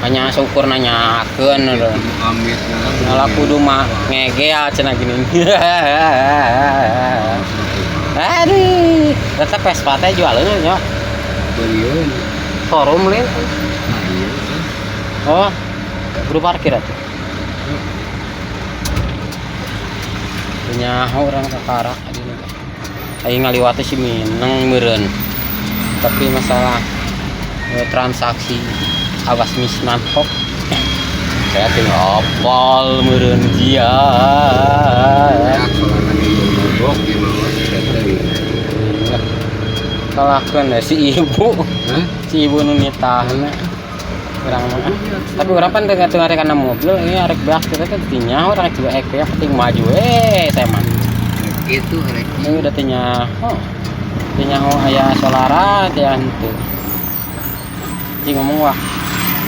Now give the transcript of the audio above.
hanya syukur nanyakeun lho. Amit Nala kudu mah ngegel cenah gini. Aduh, tetep Vespa teh jualeunya nya. beliun. Forum lain. Nah iya. Oh, kudu parkir atuh. Punya orang kakarak adina. Aing ngaliwati si Mineng meureun. Tapi masalah transaksi awas misman hop. Saya tinggal opal meureun dia. Ya soalnya di mogok di bawah sudah teuing. Salahkeun si ibu. Hah? Si ibu nu nitahna. Urang mah. Tapi urang pan teu ngarek kana mobil ini arek beak kita teh tinya urang juga ya penting maju teh mah. Itu rek. Ini udah tinya. Oh. Tinya aya solara teh henteu. Ji ngomong wah